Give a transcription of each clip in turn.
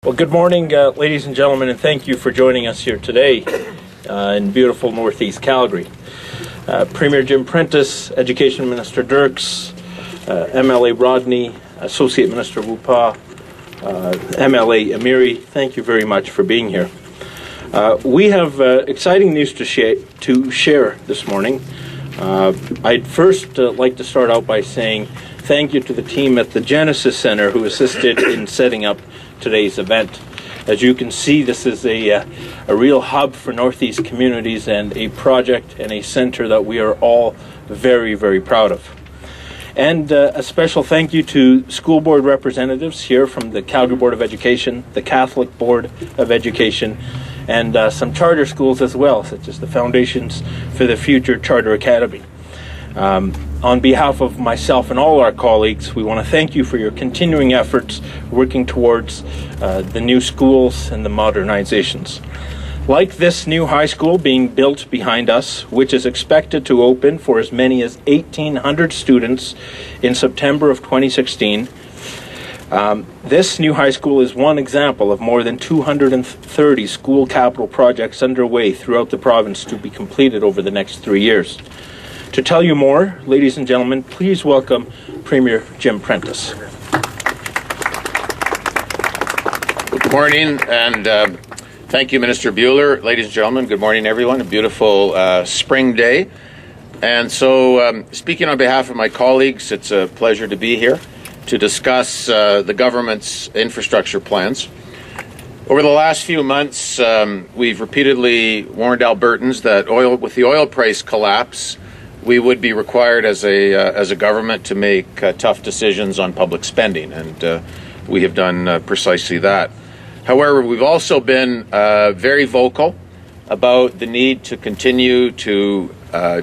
Well, good morning, ladies and gentlemen, and thank you for joining us here today in beautiful Northeast Calgary. Premier Jim Prentice, Education Minister Dirks, MLA Rodney, Associate Minister Wupa, MLA Amiri, thank you very much for being here. We have exciting news to share this morning. I'd first like to start out by saying thank you to the team at the Genesis Center who assisted in setting up today's event. As you can see, this is a real hub for Northeast communities and a project and a center that we are all very, very proud of. And a special thank you to school board representatives here from the Calgary Board of Education, the Catholic Board of Education, and some charter schools as well, such as the Foundations for the Future Charter Academy. On behalf of myself and all our colleagues, we want to thank you for your continuing efforts working towards the new schools and the modernizations. Like this new high school being built behind us, which is expected to open for as many as 1,800 students in September of 2016, this new high school is one example of more than 230 school capital projects underway throughout the province to be completed over the next 3 years. To tell you more, ladies and gentlemen, please welcome Premier Jim Prentice. Good morning, and thank you, Minister Bhullar. Ladies and gentlemen, good morning, everyone. A beautiful spring day. And so, speaking on behalf of my colleagues, it's a pleasure to be here to discuss the government's infrastructure plans. Over the last few months, we've repeatedly warned Albertans that with the oil price collapse, we would be required as a government to make tough decisions on public spending, and we have done precisely that. However, we've also been very vocal about the need to continue to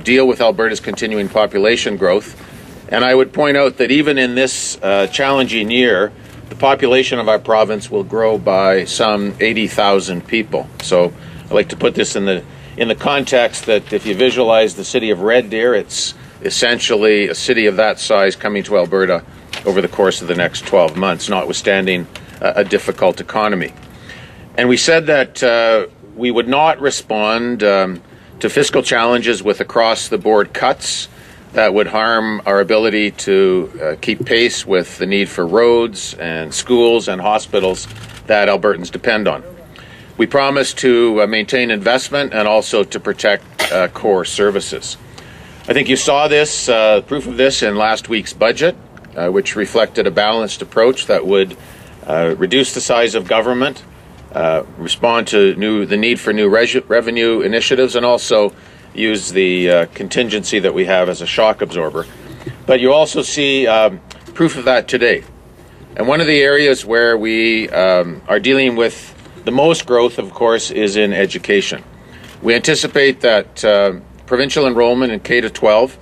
deal with Alberta's continuing population growth, and I would point out that even in this challenging year, the population of our province will grow by some 80,000 people. So I'd like to put this in the context that if you visualize the city of Red Deer, it's essentially a city of that size coming to Alberta over the course of the next 12 months, notwithstanding a difficult economy. And we said that we would not respond to fiscal challenges with across-the-board cuts that would harm our ability to keep pace with the need for roads and schools and hospitals that Albertans depend on. We promised to maintain investment and also to protect core services. I think you saw this, proof of this in last week's budget, which reflected a balanced approach that would reduce the size of government, respond to the need for new revenue initiatives, and also use the contingency that we have as a shock absorber. But you also see proof of that today. And one of the areas where we are dealing with the most growth, of course, is in education. We anticipate that provincial enrollment in K-12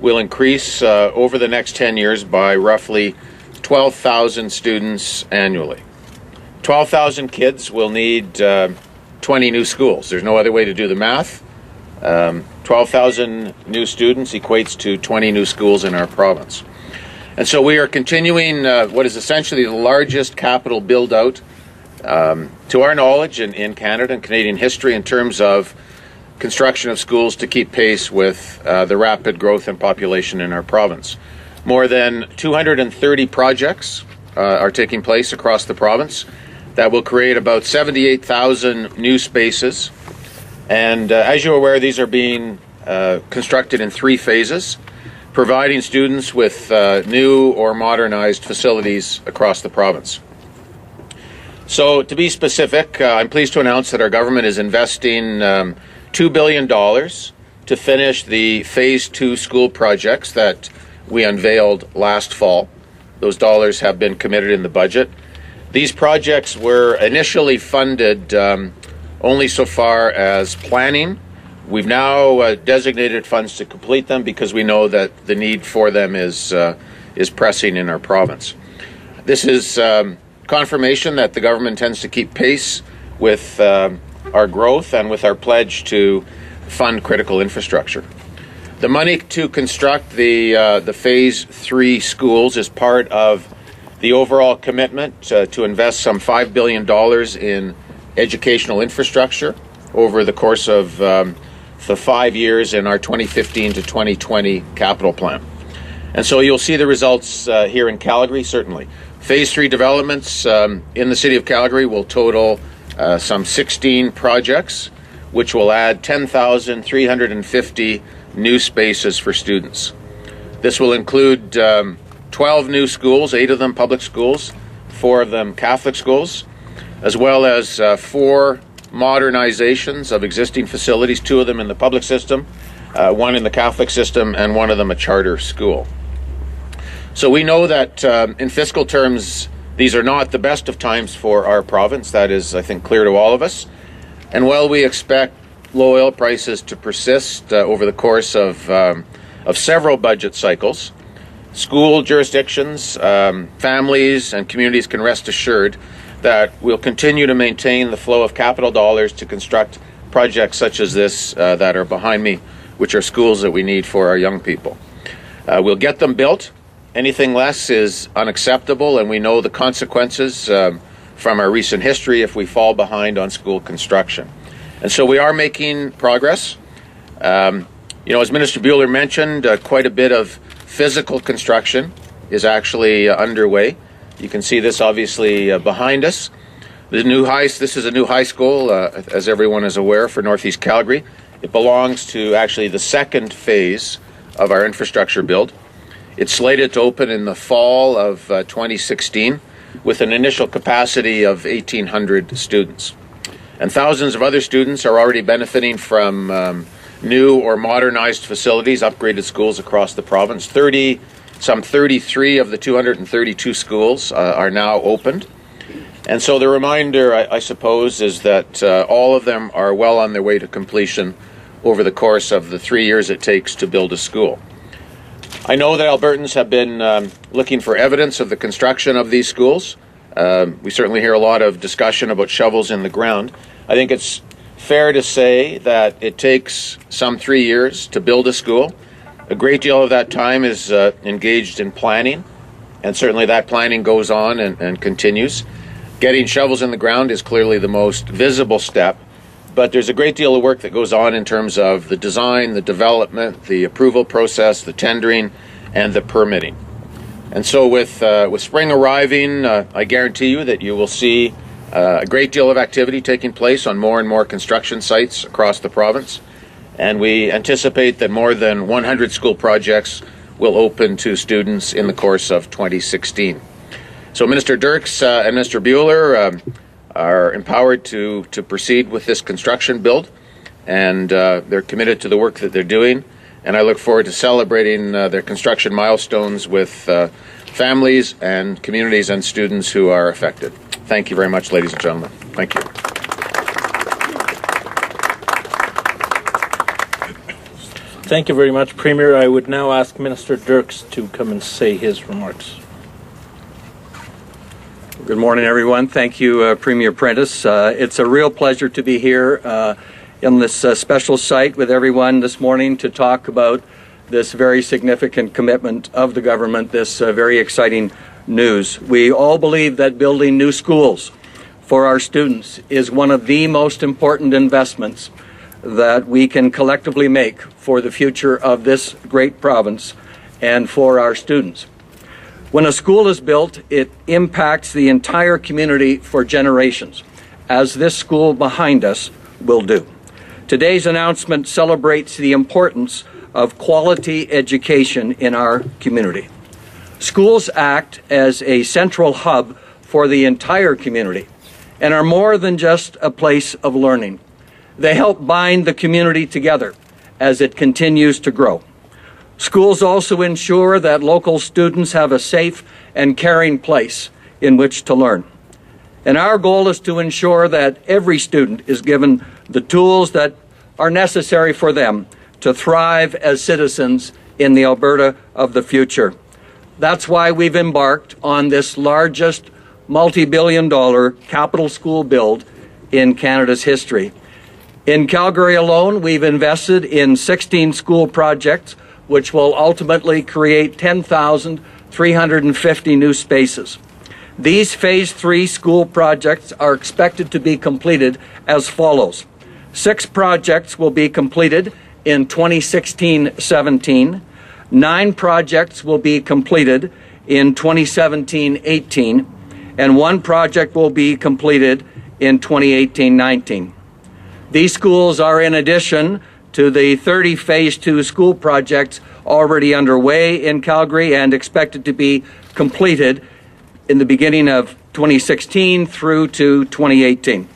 will increase over the next 10 years by roughly 12,000 students annually. 12,000 kids will need 20 new schools. There's no other way to do the math. 12,000 new students equates to 20 new schools in our province. And so we are continuing what is essentially the largest capital build-out to our knowledge in Canada and Canadian history in terms of construction of schools to keep pace with the rapid growth in population in our province. More than 230 projects are taking place across the province that will create about 78,000 new spaces. And as you're aware, these are being constructed in 3 phases, providing students with new or modernized facilities across the province. So to be specific, I'm pleased to announce that our government is investing $2 billion to finish the Phase 2 school projects that we unveiled last fall. Those dollars have been committed in the budget. These projects were initially funded only so far as planning. We've now designated funds to complete them because we know that the need for them is pressing in our province. This is confirmation that the government intends to keep pace with our growth and with our pledge to fund critical infrastructure. The money to construct the Phase 3 schools is part of the overall commitment to invest some $5 billion in educational infrastructure over the course of the 5 years in our 2015 to 2020 capital plan. And so you'll see the results here in Calgary, certainly. Phase 3 developments in the City of Calgary will total some 16 projects, which will add 10,350 new spaces for students. This will include 12 new schools, 8 of them public schools, 4 of them Catholic schools, as well as 4 modernizations of existing facilities, 2 of them in the public system, 1 in the Catholic system, and 1 of them a charter school. So we know that in fiscal terms, these are not the best of times for our province. That is, I think, clear to all of us. And while we expect low oil prices to persist over the course of several budget cycles, school jurisdictions, families, and communities can rest assured that we'll continue to maintain the flow of capital dollars to construct projects such as this that are behind me, which are schools that we need for our young people. We'll get them built. Anything less is unacceptable, and we know the consequences from our recent history if we fall behind on school construction. And so we are making progress. As Minister Bhullar mentioned, quite a bit of physical construction is actually underway. You can see this obviously behind us. This is a new high school, as everyone is aware, for Northeast Calgary. It belongs to actually the second phase of our infrastructure build. It's slated to open in the fall of 2016 with an initial capacity of 1,800 students. And thousands of other students are already benefiting from new or modernized facilities, upgraded schools across the province. Some 33 of the 232 schools are now opened. And so the reminder, I suppose, is that all of them are well on their way to completion over the course of the 3 years it takes to build a school. I know that Albertans have been looking for evidence of the construction of these schools. We certainly hear a lot of discussion about shovels in the ground. I think it's fair to say that it takes some 3 years to build a school. A great deal of that time is engaged in planning, and certainly that planning goes on and continues. Getting shovels in the ground is clearly the most visible step, but there's a great deal of work that goes on in terms of the design, the development, the approval process, the tendering, and the permitting. And so with spring arriving, I guarantee you that you will see a great deal of activity taking place on more and more construction sites across the province. And we anticipate that more than 100 school projects will open to students in the course of 2016. So Minister Dirks and Mr. Bhullar are empowered to proceed with this construction build, and they're committed to the work that they're doing, and I look forward to celebrating their construction milestones with families and communities and students who are affected. Thank you very much, ladies and gentlemen. Thank you. Thank you very much, Premier. I would now ask Minister Dirks to come and say his remarks. Good morning, everyone. Thank you, Premier Prentice. It's a real pleasure to be here in this special site with everyone this morning to talk about this very significant commitment of the government, this very exciting news. We all believe that building new schools for our students is one of the most important investments that we can collectively make for the future of this great province and for our students. When a school is built, it impacts the entire community for generations, as this school behind us will do. Today's announcement celebrates the importance of quality education in our community. Schools act as a central hub for the entire community and are more than just a place of learning. They help bind the community together as it continues to grow. Schools also ensure that local students have a safe and caring place in which to learn. And our goal is to ensure that every student is given the tools that are necessary for them to thrive as citizens in the Alberta of the future. That's why we've embarked on this largest multi-billion-dollar capital school build in Canada's history. In Calgary alone, we've invested in 16 school projects which will ultimately create 10,350 new spaces. These Phase 3 school projects are expected to be completed as follows. 6 projects will be completed in 2016-17. 9 projects will be completed in 2017-18. And 1 project will be completed in 2018-19. These schools are in addition to the 30 Phase 2 school projects already underway in Calgary and expected to be completed in the beginning of 2016 through to 2018.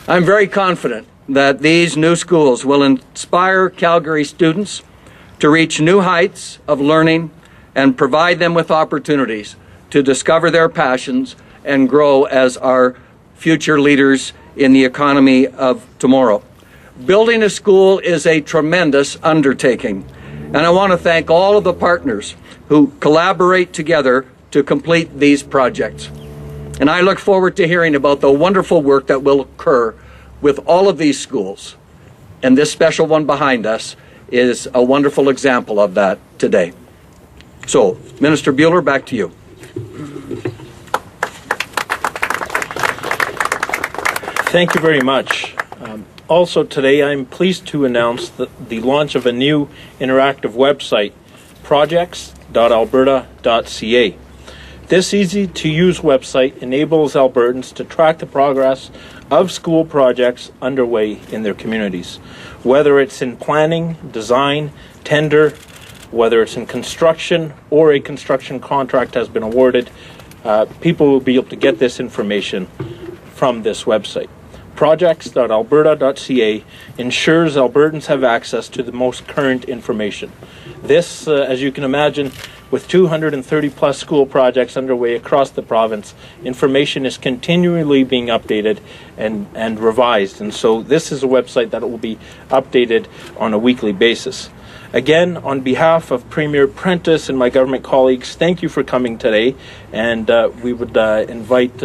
I'm very confident that these new schools will inspire Calgary students to reach new heights of learning and provide them with opportunities to discover their passions and grow as our future leaders in the economy of tomorrow. Building a school is a tremendous undertaking, and I want to thank all of the partners who collaborate together to complete these projects. And I look forward to hearing about the wonderful work that will occur with all of these schools. And this special one behind us is a wonderful example of that today. So, Minister Bhullar, back to you. Thank you very much. Also today, I'm pleased to announce the launch of a new interactive website, projects.alberta.ca. This easy-to-use website enables Albertans to track the progress of school projects underway in their communities. Whether it's in planning, design, tender, whether it's in construction or a construction contract has been awarded, people will be able to get this information from this website. Projects.alberta.ca ensures Albertans have access to the most current information. This, as you can imagine, with 230 plus school projects underway across the province, information is continually being updated and revised. And so this is a website that will be updated on a weekly basis. Again, on behalf of Premier Prentice and my government colleagues, thank you for coming today. And we would invite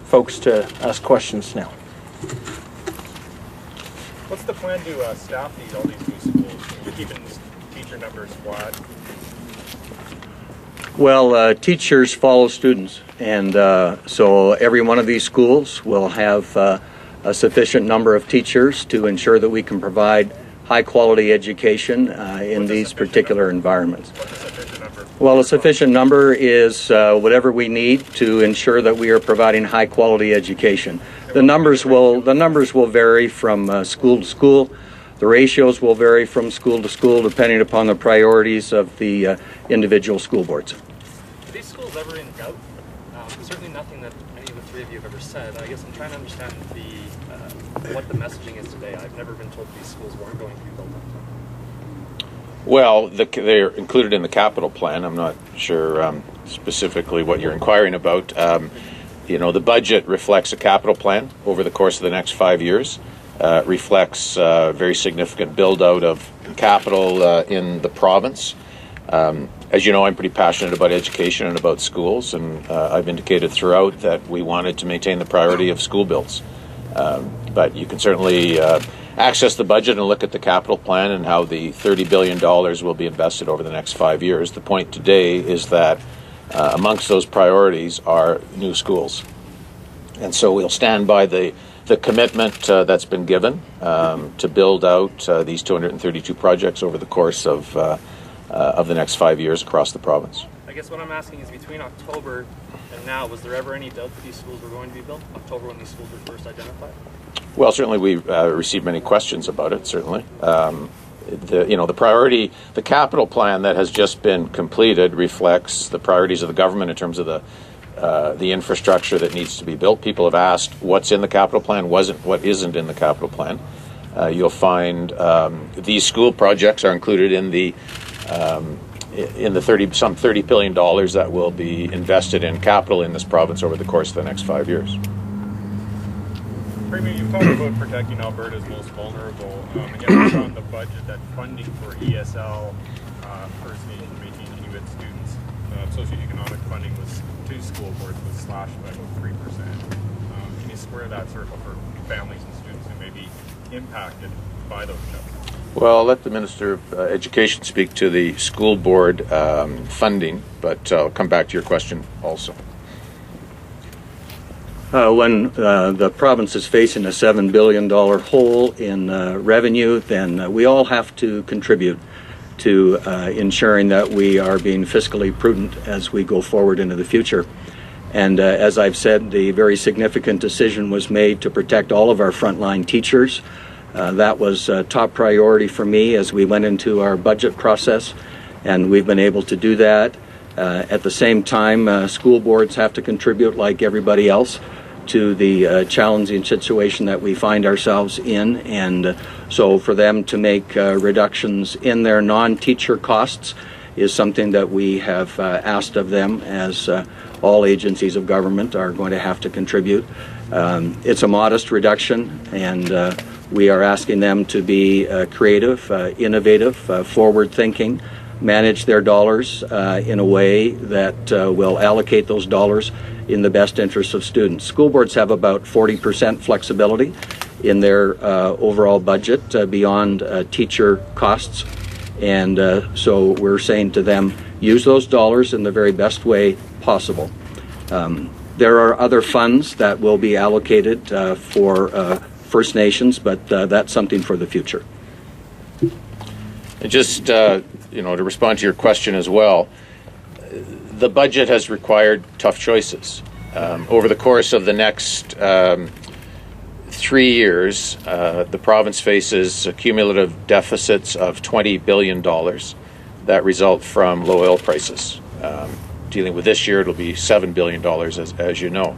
folks to ask questions now. What's the plan to staff all these new schools? You're keeping teacher numbers flat. Well, teachers follow students, and so every one of these schools will have a sufficient number of teachers to ensure that we can provide high-quality education in these particular environments. What's a sufficient number? Well, a sufficient number is whatever we need to ensure that we are providing high-quality education. The numbers will vary from school to school. The ratios will vary from school to school depending upon the priorities of the individual school boards. Are these schools ever in doubt? Certainly nothing that any of the three of you have ever said. I guess I'm trying to understand what the messaging is today. I've never been told these schools weren't going to be built on time. Well, they're included in the capital plan. I'm not sure specifically what you're inquiring about. The budget reflects a capital plan over the course of the next 5 years. Reflects very significant build-out of capital in the province. As you know, I'm pretty passionate about education and about schools, and I've indicated throughout that we wanted to maintain the priority of school builds. But you can certainly access the budget and look at the capital plan and how the $30 billion will be invested over the next 5 years. The point today is that amongst those priorities are new schools. And so we'll stand by the commitment that's been given to build out these 232 projects over the course of the next 5 years across the province. I guess what I'm asking is between October and now, was there ever any doubt that these schools were going to be built? October when these schools were first identified? Well, certainly we received many questions about it, certainly. The priority, the capital plan that has just been completed reflects the priorities of the government in terms of the infrastructure that needs to be built. People have asked what's in the capital plan, what isn't in the capital plan. You'll find these school projects are included in the some $30 billion that will be invested in capital in this province over the course of the next 5 years. Premier, you've talked about protecting Alberta's most vulnerable. Again, on the budget, that funding for ESL, First Nation, Métis, Inuit students, socioeconomic funding was to school boards was slashed by about 3%. Can you square that circle for families and students who may be impacted by those cuts? Well, I'll let the Minister of Education speak to the school board funding, but I'll come back to your question also. When the province is facing a $7 billion hole in revenue, then we all have to contribute to ensuring that we are being fiscally prudent as we go forward into the future. And as I've said, the very significant decision was made to protect all of our frontline teachers. That was a top priority for me as we went into our budget process, and we've been able to do that. At the same time, school boards have to contribute like everybody else to the challenging situation that we find ourselves in, and so for them to make reductions in their non-teacher costs is something that we have asked of them, as all agencies of government are going to have to contribute. It's a modest reduction, and we are asking them to be creative, innovative, forward-thinking, manage their dollars in a way that will allocate those dollars in the best interest of students. School boards have about 40% flexibility in their overall budget beyond teacher costs, and so we're saying to them, use those dollars in the very best way possible. There are other funds that will be allocated for First Nations, but that's something for the future. And just to respond to your question as well, the budget has required tough choices. Over the course of the next 3 years, the province faces cumulative deficits of $20 billion that result from low oil prices. Dealing with this year, it'll be $7 billion, as you know.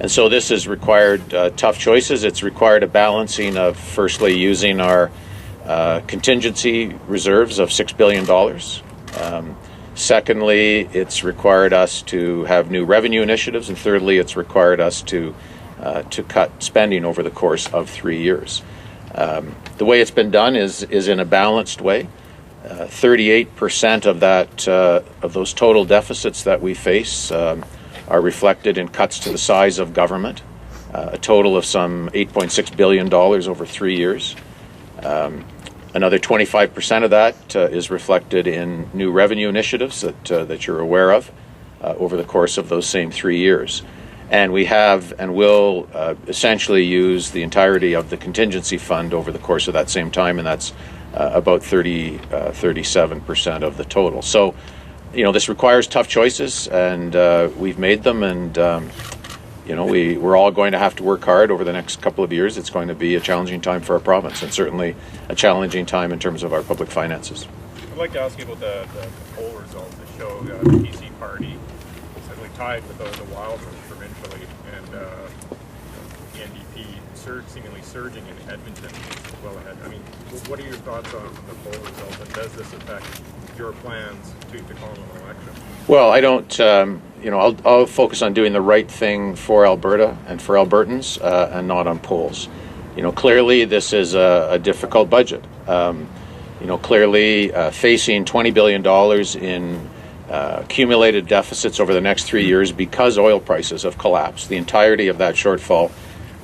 And so this has required tough choices. It's required a balancing of, firstly, using our contingency reserves of $6 billion. Secondly, it's required us to have new revenue initiatives. And thirdly, it's required us to cut spending over the course of 3 years. The way it's been done is in a balanced way. 38% of that of those total deficits that we face are reflected in cuts to the size of government, a total of some $8.6 billion over 3 years. Another 25% of that is reflected in new revenue initiatives that you're aware of over the course of those same 3 years. And we have and will essentially use the entirety of the contingency fund over the course of that same time, and that's about 37% of the total. So, this requires tough choices, and we've made them, and we're all going to have to work hard over the next couple of years. It's going to be a challenging time for our province, and certainly a challenging time in terms of our public finances. I'd like to ask you about the poll results that show the PC party essentially tied with the Wilds provincially, and the NDP seemingly surging in Edmonton well ahead. I mean, what are your thoughts on the poll results, and does this affect your plans to call an election? Well, I don't. I'll focus on doing the right thing for Alberta and for Albertans, and not on polls. Clearly this is a difficult budget. Clearly facing $20 billion in accumulated deficits over the next 3 years because oil prices have collapsed. The entirety of that shortfall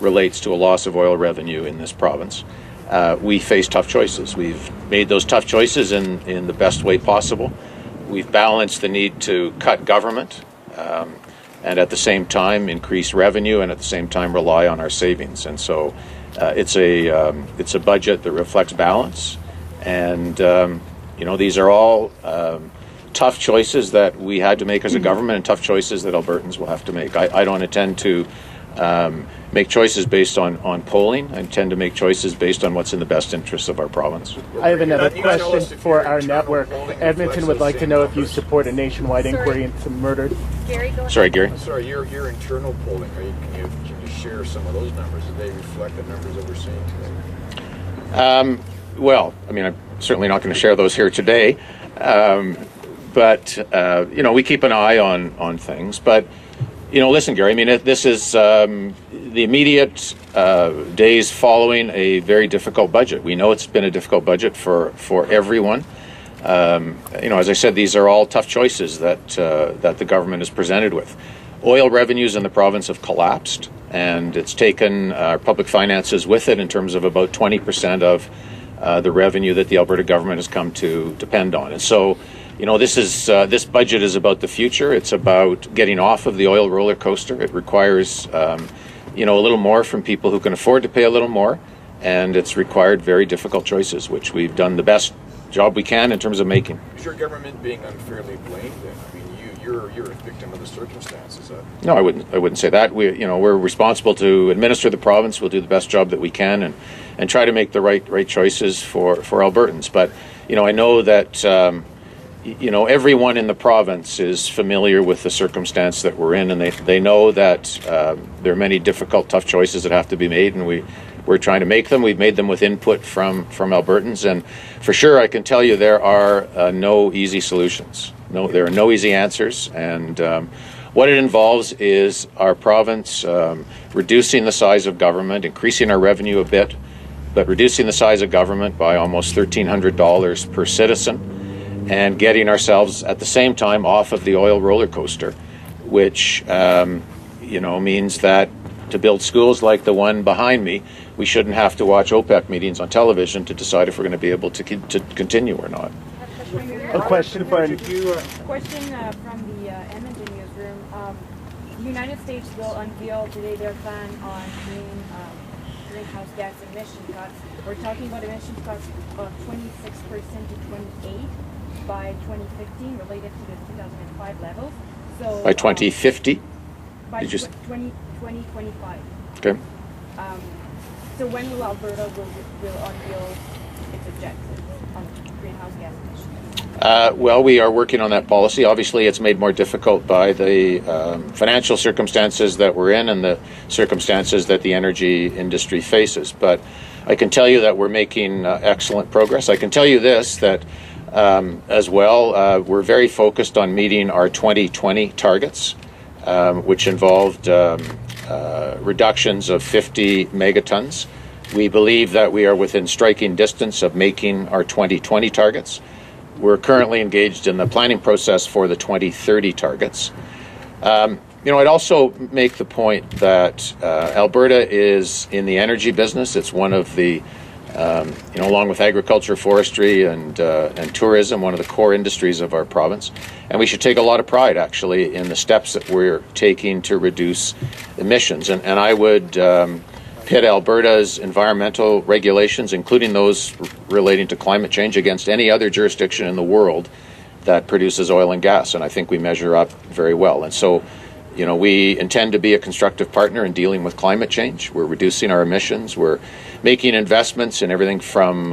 relates to a loss of oil revenue in this province. We face tough choices. We've made those tough choices in the best way possible. We've balanced the need to cut government and at the same time increase revenue, and at the same time rely on our savings. And so it's a budget that reflects balance. And these are all tough choices that we had to make as a government, and tough choices that Albertans will have to make. I don't intend to make choices based on polling. I intend to make choices based on what's in the best interests of our province. I have another question for our network. Edmonton would like to know if you support a nationwide inquiry into murder. Gary, go ahead. Sorry, Gary. Sorry, your internal polling, can you share some of those numbers? Do they reflect the numbers that we're seeing today? Well, I'm certainly not going to share those here today, but we keep an eye on things. But listen, Gary, this is the immediate days following a very difficult budget. We know it's been a difficult budget for everyone. As I said, these are all tough choices that the government is presented with. Oil revenues in the province have collapsed, and it's taken our public finances with it in terms of about 20% of the revenue that the Alberta government has come to depend on. And so this budget is about the future. It's about getting off of the oil roller coaster. It requires, a little more from people who can afford to pay a little more, and it's required very difficult choices, which we've done the best job we can in terms of making. Is your government being unfairly blamed then? I mean, you're a victim of the circumstances. No, I wouldn't say that. We're responsible to administer the province. We'll do the best job that we can and try to make the right choices for Albertans. But I know that everyone in the province is familiar with the circumstance that we're in, and they know that there are many difficult, tough choices that have to be made, and we're trying to make them. We've made them with input from Albertans, and for sure I can tell you there are no easy solutions. No, there are no easy answers, and what it involves is our province reducing the size of government, increasing our revenue a bit, but reducing the size of government by almost $1,300 per citizen, and getting ourselves at the same time off of the oil roller coaster, which means that to build schools like the one behind me, we shouldn't have to watch OPEC meetings on television to decide if we're going to be able to continue or not. A question for Question from the Edmonton newsroom. The United States will unveil today their plan on greenhouse gas emission cuts. We're talking about emission cuts of 26% to 28% by 2015, related to the 2005 levels. So by 2050? By Did you 2025. Okay. So when will Alberta will unveil its objectives on greenhouse gas emissions? Well, we are working on that policy. Obviously, it's made more difficult by the financial circumstances that we're in and the circumstances that the energy industry faces. But I can tell you that we're making excellent progress. I can tell you this, that as well, we're very focused on meeting our 2020 targets, which involved reductions of 50 megatons. We believe that we are within striking distance of making our 2020 targets. We're currently engaged in the planning process for the 2030 targets. I'd also make the point that Alberta is in the energy business. It's one of the, along with agriculture, forestry, and tourism, one of the core industries of our province. And we should take a lot of pride, actually, in the steps that we're taking to reduce emissions. And I would pit Alberta's environmental regulations, including those relating to climate change, against any other jurisdiction in the world that produces oil and gas. And I think we measure up very well. And so, we intend to be a constructive partner in dealing with climate change. We're reducing our emissions. We're making investments in everything from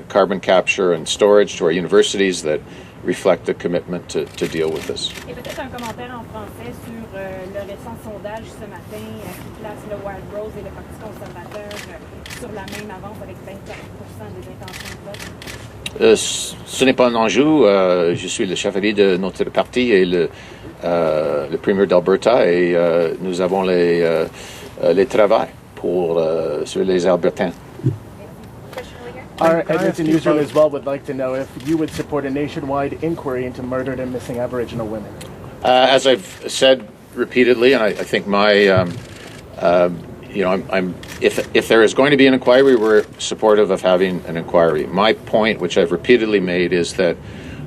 carbon capture and storage to our universities that reflect the commitment to deal with this. Et peut-être un commentaire en français sur le récent sondage ce matin qui place le Wild Rose et le Parti conservateur sur la même avance avec 24% des intentions de vote. Ce n'est pas un enjeu. Je suis le chevalier de notre parti et le premier d'Alberta, et nous avons les travaux sur les Albertains. Our Edmonton newsroom as well would like to know if you would support a nationwide inquiry into murdered and missing Aboriginal women. As I've said repeatedly, and I think my, if there is going to be an inquiry, we're supportive of having an inquiry. My point, which I've repeatedly made, is that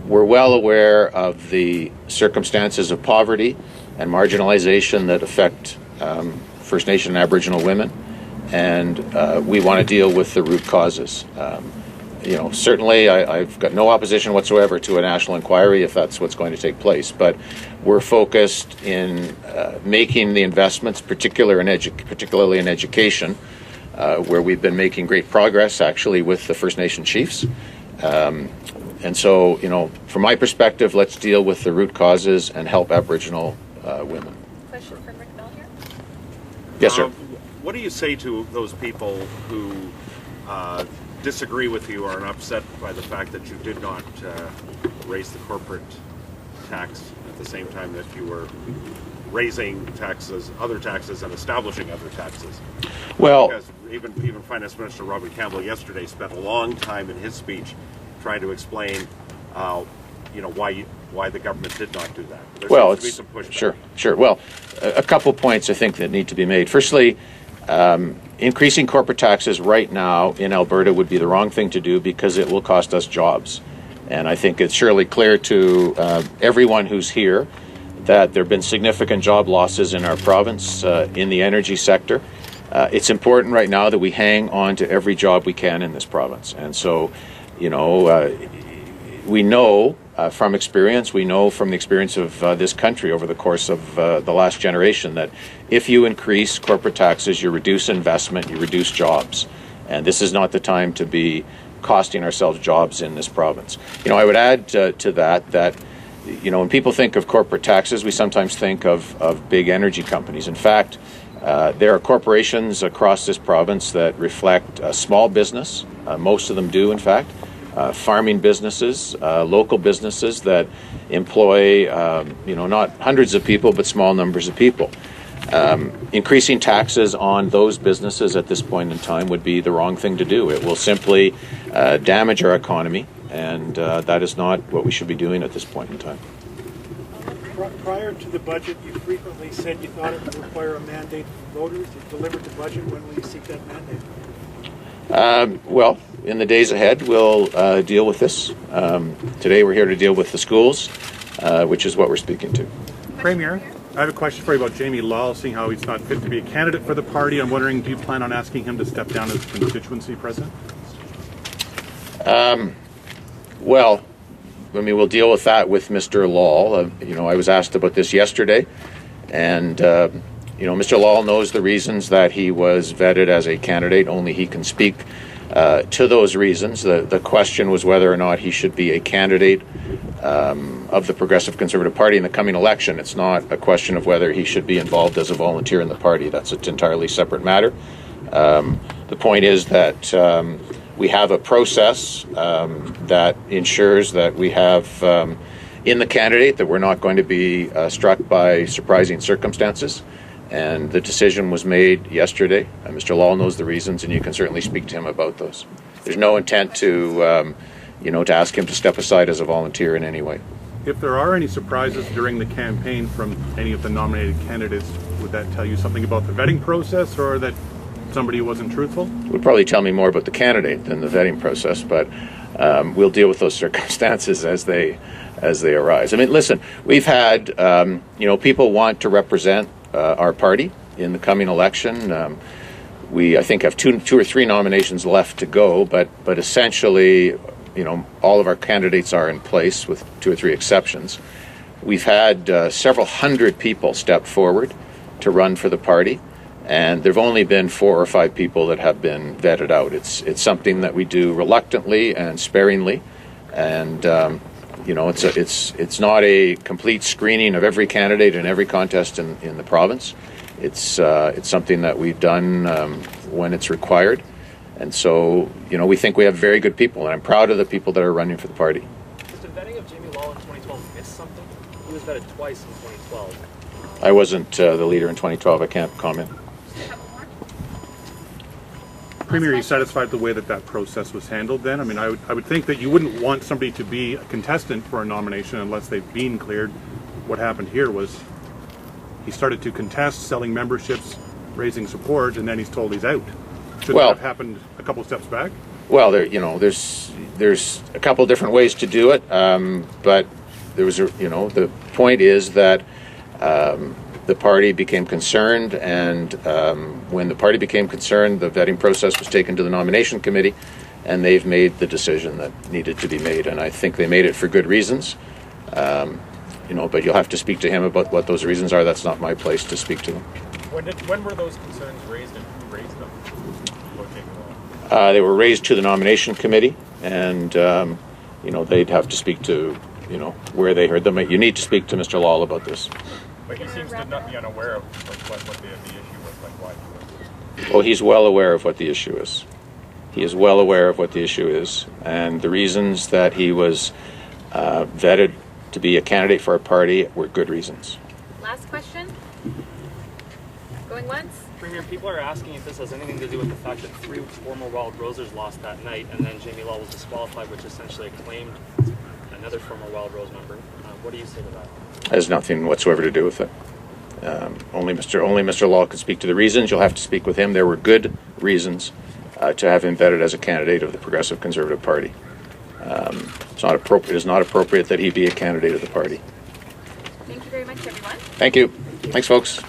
we're well aware of the circumstances of poverty and marginalization that affect First Nation and Aboriginal women. And we want to deal with the root causes. Certainly I've got no opposition whatsoever to a national inquiry if that's what's going to take place, but we're focused in making the investments, particularly in education, where we've been making great progress actually with the First Nation chiefs. And so, from my perspective, let's deal with the root causes and help Aboriginal women. Question for Rick Bell here. Yes, sir. What do you say to those people who disagree with you or are upset by the fact that you did not raise the corporate tax at the same time that you were raising other taxes and establishing other taxes? Well, because even Finance Minister Robin Campbell yesterday spent a long time in his speech trying to explain why the government did not do that. There seems to be some pushback. Sure. Well, a couple points I think that need to be made. Firstly, increasing corporate taxes right now in Alberta would be the wrong thing to do because it will cost us jobs. And I think it's surely clear to everyone who's here that there have been significant job losses in our province in the energy sector. It's important right now that we hang on to every job we can in this province. And so, we know from experience, we know from the experience of this country over the course of the last generation that if you increase corporate taxes, you reduce investment, you reduce jobs. And this is not the time to be costing ourselves jobs in this province. I would add to that, when people think of corporate taxes, we sometimes think of big energy companies. In fact, there are corporations across this province that reflect small business. Most of them do, in fact. Farming businesses, local businesses that employ, not hundreds of people, but small numbers of people. Increasing taxes on those businesses at this point in time would be the wrong thing to do. It will simply damage our economy, and that is not what we should be doing at this point in time. Prior to the budget, you frequently said you thought it would require a mandate from voters. You delivered the budget. When will you seek that mandate? Well, in the days ahead, we'll deal with this. Today we're here to deal with the schools, which is what we're speaking to. Premier, I have a question for you about Jamie Law, seeing how he's not fit to be a candidate for the party. I'm wondering, do you plan on asking him to step down as constituency president? Well, we'll deal with that with Mr. Law. I was asked about this yesterday, and Mr. Law knows the reasons that he was vetted as a candidate. Only he can speak to those reasons. The question was whether or not he should be a candidate of the Progressive Conservative Party in the coming election. It's not a question of whether he should be involved as a volunteer in the party. That's an entirely separate matter. The point is that we have a process that ensures that we have in the candidate that we're not going to be struck by surprising circumstances. And the decision was made yesterday. Mr. Law knows the reasons, and you can certainly speak to him about those. There's no intent to ask him to step aside as a volunteer in any way. If there are any surprises during the campaign from any of the nominated candidates, would that tell you something about the vetting process, or that somebody wasn't truthful? It would probably tell me more about the candidate than the vetting process, but we'll deal with those circumstances as they arise. Listen, we've had people want to represent our party in the coming election. We, I think, have two or three nominations left to go, but essentially, all of our candidates are in place with two or three exceptions. We've had several hundred people step forward to run for the party, and there have only been 4 or 5 people that have been vetted out. It's something that we do reluctantly and sparingly, and it's not a complete screening of every candidate in every contest in the province. It's something that we've done when it's required. And so, we think we have very good people, and I'm proud of the people that are running for the party. Does the vetting of Jamie Law in 2012 miss something? He was vetted twice in 2012. I wasn't the leader in 2012. I can't comment. Premier, are you satisfied with the way that process was handled then? I would think that you wouldn't want somebody to be a contestant for a nomination unless they've been cleared. What happened here was he started to contest, selling memberships, raising support, and then he's told he's out. Should that have happened a couple steps back? Well, there's a couple different ways to do it, but there was the point is that the party became concerned, and when the party became concerned, the vetting process was taken to the nomination committee, and they've made the decision that needed to be made, and I think they made it for good reasons. But you'll have to speak to him about what those reasons are. That's not my place to speak to them. When were those concerns raised, and who raised them? They were raised to the nomination committee, and they'd have to speak to where they heard them. You need to speak to Mr. Law about this. But he seems to not be unaware of what the issue was, why. Well, he's well aware of what the issue is. He is well aware of what the issue is, and the reasons that he was vetted to be a candidate for our party were good reasons. Last question. Going once. Premier, people are asking if this has anything to do with the fact that 3 former Wild Rosers lost that night, and then Jamie Law was disqualified, which essentially acclaimed another former Wild Rose member. What do you say to that? It has nothing whatsoever to do with it. Only Mr. Law can speak to the reasons. You'll have to speak with him. There were good reasons to have him vetted as a candidate of the Progressive Conservative Party. It's not appropriate. It's not appropriate that he be a candidate of the party. Thank you very much, everyone. Thank you. Thanks, folks.